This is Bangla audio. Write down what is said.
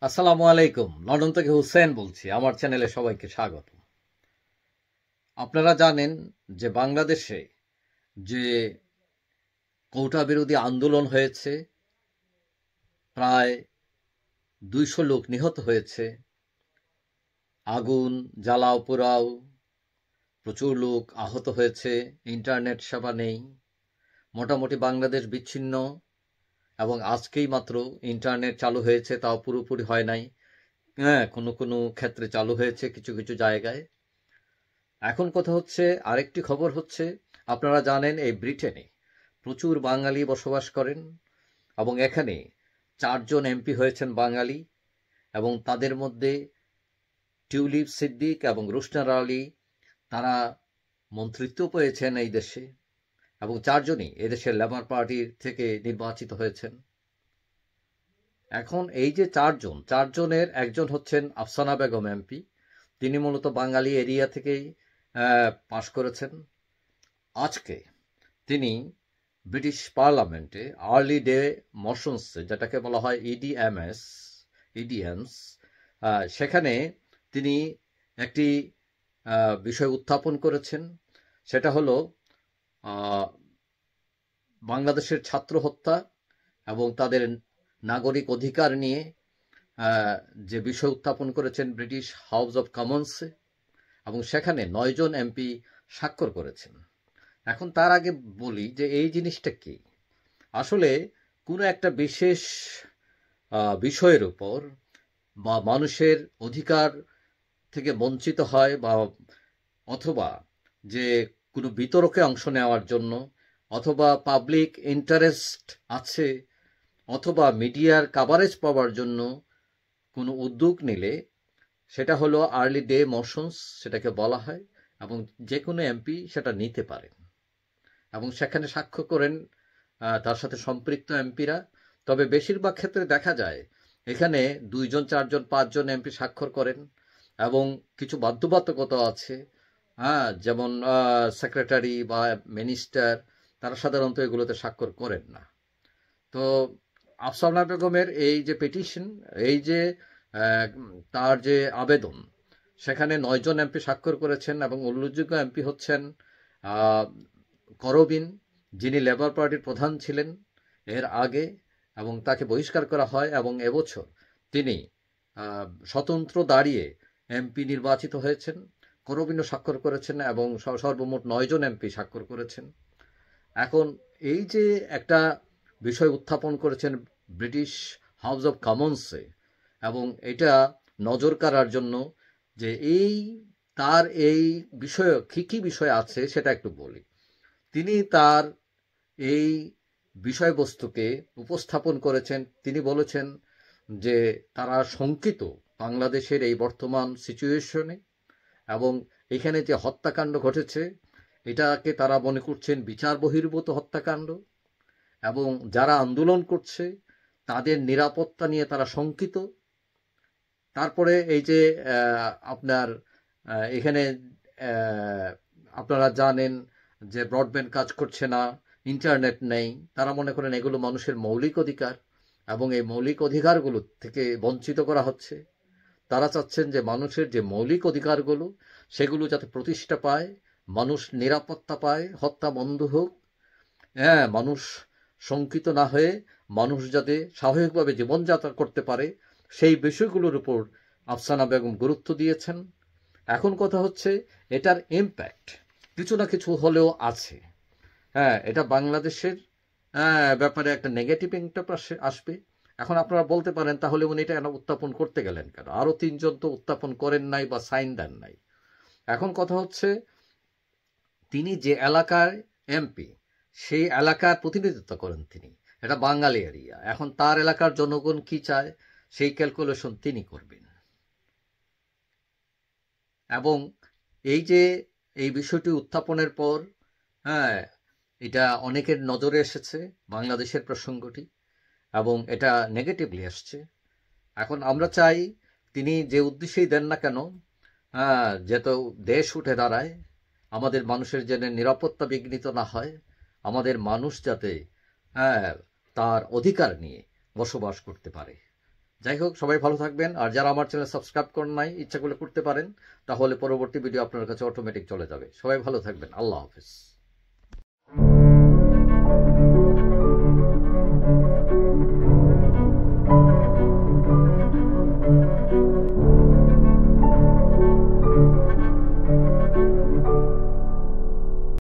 আসসালামু আলাইকুম। লন্ডন থেকে হুসেন বলছি। আমার চ্যানেলে সবাইকে স্বাগত। আপনারা জানেন যে বাংলাদেশে যে কোটা বিরোধী আন্দোলন হয়েছে, প্রায় 200 লোক নিহত হয়েছে, আগুন জ্বালাও পোড়াও, প্রচুর লোক আহত হয়েছে, ইন্টারনেট সেবা নেই, মোটামুটি বাংলাদেশ বিচ্ছিন্ন। এবং আজকেই মাত্র ইন্টারনেট চালু হয়েছে, তাও পুরোপুরি হয় নাই। হ্যাঁ, কোনো কোনো ক্ষেত্রে চালু হয়েছে কিছু কিছু জায়গায়। এখন কথা হচ্ছে, আরেকটি খবর হচ্ছে, আপনারা জানেন এই ব্রিটেনে প্রচুর বাঙালি বসবাস করেন এবং এখানে 4 জন এমপি হয়েছেন বাঙালি, এবং তাদের মধ্যে টিউলিপ সিদ্দিক এবং রুশনার আলী, তারা মন্ত্রিত্ব পেয়েছেন এই দেশে, এবং 4 জনই এদেশের লেবার পার্টির থেকে নির্বাচিত হয়েছেন। এখন এই যে 4 জনের একজন হচ্ছেন আফসানা বেগম এমপি। তিনি মূলত বাঙালি এরিয়া থেকেই পাশ করেছেন। আজকে তিনি ব্রিটিশ পার্লামেন্টে আর্লি ডে মশনসে, যেটাকে বলা হয় ইডিএমস, সেখানে তিনি একটি বিষয় উত্থাপন করেছেন। সেটা হলো বাংলাদেশের ছাত্র হত্যা এবং তাদের নাগরিক অধিকার নিয়ে যে বিষয় উত্থাপন করেছেন ব্রিটিশ হাউস অব কমন্সে, এবং সেখানে 9 জন এমপি স্বাক্ষর করেছেন। এখন তার আগে বলি যে এই জিনিসটা কি। আসলে কোনো একটা বিশেষ বিষয়ের উপর বা মানুষের অধিকার থেকে বঞ্চিত হয়, বা অথবা যে কোনো বিতর্কে অংশ নেওয়ার জন্য, অথবা পাবলিক ইন্টারেস্ট আছে, অথবা মিডিয়ার কাভারেজ পাওয়ার জন্য কোনো উদ্যোগ নিলে সেটা হলো আর্লি ডে মোশনস, সেটাকে বলা হয়। এবং যে কোনো এমপি সেটা নিতে পারেন এবং সেখানে স্বাক্ষর করেন তার সাথে সম্পৃক্ত এমপিরা। তবে বেশিরভাগ ক্ষেত্রে দেখা যায় এখানে 2 জন 4 জন 5 জন এমপি স্বাক্ষর করেন, এবং কিছু বাধ্যবাধকতা আছে। যেমন সেক্রেটারি বা মিনিস্টার, তারা সাধারণত এগুলোতে স্বাক্ষর করেন না। তো আফসানা বেগমের এই যে পিটিশন, এই যে তার যে আবেদন, সেখানে 9 জন এমপি স্বাক্ষর করেছেন, এবং উল্লেখযোগ্য এমপি হচ্ছেন করবিন, যিনি লেবার পার্টির প্রধান ছিলেন এর আগে, এবং তাকে বহিষ্কার করা হয়, এবং এবছর তিনি স্বতন্ত্র দাঁড়িয়ে এমপি নির্বাচিত হয়েছেন। করবিনও স্বাক্ষর করেছেন, এবং সর্বমোট 9 জন এমপি স্বাক্ষর করেছেন। এখন এই যে একটা বিষয় উত্থাপন করেছেন ব্রিটিশ হাউস অব কমন্সে, এবং এটা নজর কাড়ার জন্য যে তার এই বিষয়ে কী কী বিষয় আছে সেটা একটু বলি। তিনি তার এই বিষয়বস্তুকে উপস্থাপন করেছেন। তিনি বলেছেন যে তারা শঙ্কিত বাংলাদেশের এই বর্তমান সিচুয়েশনে, এবং এখানে যে হত্যাকাণ্ড ঘটেছে এটাকে তারা মনে করছেন বিচার বহির্ভূত হত্যাকাণ্ড, এবং যারা আন্দোলন করছে তাদের নিরাপত্তা নিয়ে তারা শঙ্কিত। তারপরে এই যে আপনার এখানে আপনারা জানেন যে ব্রডব্যান্ড কাজ করছে না, ইন্টারনেট নেই। তারা মনে করেন এগুলো মানুষের মৌলিক অধিকার, এবং এই মৌলিক অধিকারগুলো থেকে বঞ্চিত করা হচ্ছে। তারা চাচ্ছেন যে মানুষের যে মৌলিক অধিকারগুলো সেগুলো যাতে প্রতিষ্ঠা পায়, মানুষ নিরাপত্তা পায়, হত্যা বন্ধ হোক, মানুষ শঙ্কিত না হয়ে মানুষ যাতে স্বাভাবিকভাবে জীবনযাত্রা করতে পারে, সেই বিষয়গুলোর উপর আফসানা বেগম গুরুত্ব দিয়েছেন। এখন কথা হচ্ছে এটার ইম্প্যাক্ট কিছু না কিছু হলেও আছে। এটা বাংলাদেশের ব্যাপারে একটা নেগেটিভ ইম্প্যাক্ট আসবে। এখন আপনারা বলতে পারেন তাহলে উনি এটা উত্থাপন করতে গেলেন কেন? আরো 3 জন তো উত্থাপন করেন নাই বা সাইন দেন নাই। এখন কথা হচ্ছে তিনি যে এলাকার এমপি, সেই এলাকার প্রতিনিধিত্ব করেন তিনি। এটা বাঙালি এরিয়া। এখন তার এলাকার জনগণ কি চায় সেই ক্যালকুলেশন তিনি করবেন। এবং এই যে এই বিষয়টি উত্থাপনের পর এটা অনেকের নজরে এসেছে বাংলাদেশের প্রসঙ্গটি, এবং এটা নেগেটিভলি আসছে। এখন আমরা চাই তিনি যে উদ্দেশ্যেই দেন না কেন, যেহেতু দেশ উঠে দাঁড়ায়, আমাদের মানুষের যেন নিরাপত্তা বিঘ্নিত না হয়, আমাদের মানুষ যাতে তার অধিকার নিয়ে বসবাস করতে পারে, যাই হোক, সবাই ভালো থাকবেন। আর যারা আমার চ্যানেল সাবস্ক্রাইব করেন নাই, ইচ্ছা করলে করতে পারেন, তাহলে পরবর্তী ভিডিও আপনার কাছে অটোমেটিক চলে যাবে। সবাই ভালো থাকবেন। আল্লাহ হাফেজ।